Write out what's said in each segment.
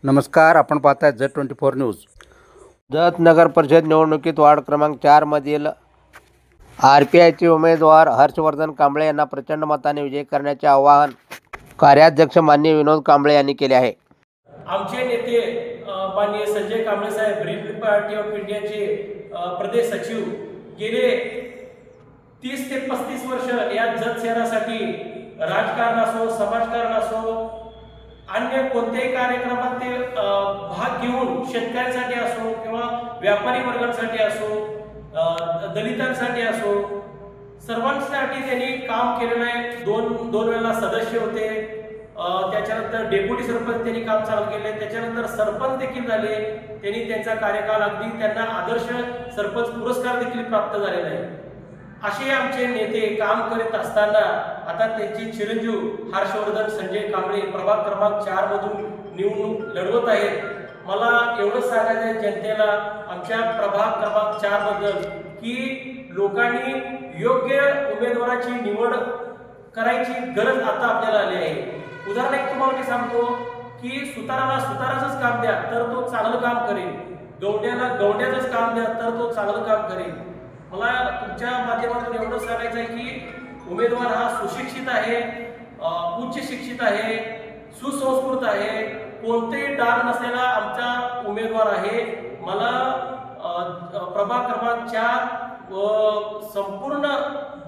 नमस्कार, आपण पाहताय Z24 न्यूज। जत नगर परिषद निवडणुकीत वार्ड क्रमांक 4 मधील RPIचे उमेदवार हर्षवर्धन कांबळे यांना प्रचंड मताने विजयी करण्याचे आवाहन कार्याध्यक्ष माननीय विनोद कांबळे यांनी केले आहे। आमचे नेते माननीय संजय कांबळे साहेब रिपब्लिकन पार्टी ऑफ इंडियाचे प्रदेश सचिव गेले 30 ते 35 वर्ष या जत शहरासाठी राजकारण असो, समाजकारण असो, अन्य कोणत्याही कार्यक्रमात ते भाग घेऊन शेतकऱ्यांसाठी असो किंवा व्यापारी वर्गांसाठी असो, दलितांसाठी असो, सर्वांसाठी त्यांनी काम केलेलं आहे। दोन वेळेला सदस्य होते, त्याच्यानंतर डेप्युटी सरपंच त्यांनी काम चालू केले, त्याच्यानंतर सरपंच देखील झाले। त्यांनी त्यांचा कार्यकाल अगदी त्यांना आदर्श सरपंच पुरस्कार देखील प्राप्त झालेला आहे। असे आमचे नेते काम करीत असताना आता त्यांचे चिरंजीव हर्षवर्धन संजय कांबळे प्रभाग क्रमांक 4 मधून निवडणूक लढवत आहेत। मला एवढंच सांगायचं आहे जनतेला आमच्या प्रभाग क्रमांक 4 बद्दल की लोकांनी योग्य उमेदवाराची निवड करायची गरज आता आपल्याला आली आहे। उदाहरण एक तुम्हाला मी सांगतो की सुताराला सुताराचंच काम द्या तर तो चांगलं काम करेल, गवंड्याला गवंड्याचंच काम द्या तर तो चांगलं काम करेल। मला तुमच्या माध्यमातून एवढंच सांगायचं आहे की उमेदवार हा सुशिक्षित आहे, उच्च शिक्षित आहे, सुसंस्कृत आहे, कोणतेही डाग नसलेला आमचा उमेदवार आहे। मला प्रभाग क्रमांक 4 व संपूर्ण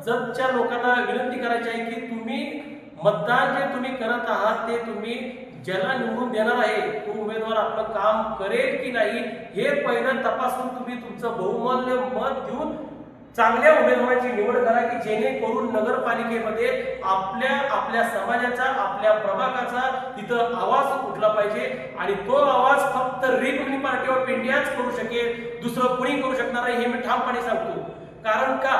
जतच्या लोकांना विनंती करायची आहे की तुम्ही मतदान जे तुम्ही करत आहात ते तुम्ही ज्याला निवडून देणार आहे तो उमेदवार आपलं काम करेल की नाही हे पहिलं तपासून तुम्ही तुमचं बहुमूल्य मत देऊन चांगल्या उमेदवाराची निवड करा की जेणेकरून नगरपालिकेमध्ये आपल्या समाजाचा, आपल्या प्रभागाचा तिथं आवाज उठला पाहिजे आणि तो आवाज फक्त रिपब्लिकन पार्टी ऑफ इंडियाच करू शकेल, दुसरं कोणी करू शकणार नाही हे मी ठामपणे सांगतो। कारण का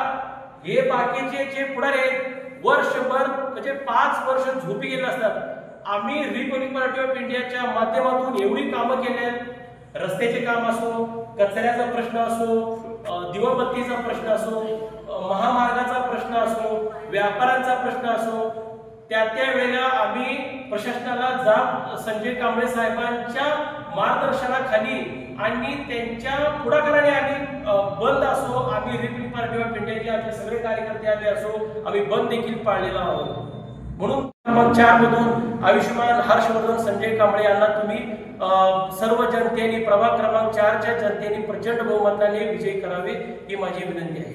हे बाकीचे जे पुढारी आहेत वर्षभर म्हणजे 5 वर्ष झोपी गेले असतात। आम्ही रिपब्लिकन पार्टी ऑफ इंडियाच्या माध्यमातून एवढी कामं केली आहेत, रस्त्याचे काम असो, कचऱ्याचा प्रश्न असो, दिवाबत्तीचा प्रश्न असो, महामार्गाचा प्रश्न असो, व्यापाऱ्यांचा प्रश्न असो, त्या वेळेला आम्ही प्रशासनाला जाब संजय कांबळे साहेबांच्या मार्गदर्शनाखाली आणि त्यांच्या पुढाकाराने आम्ही बंद असो, आम्ही रिपब्लिकन पार्टी ऑफ इंडियाचे आमचे सगळे कार्यकर्ते आले असो, आम्ही बंद देखील पाळलेला आहोत। म्हणून क्रमांक 4 मधून आयुष्यमान हर्षवर्धन संजय कांबळे यांना तुम्ही सर्व जनतेने प्रभाग क्रमांक 4च्या जनतेने प्रचंड बहुमताने विजयी करावे ही माझी विनंती आहे।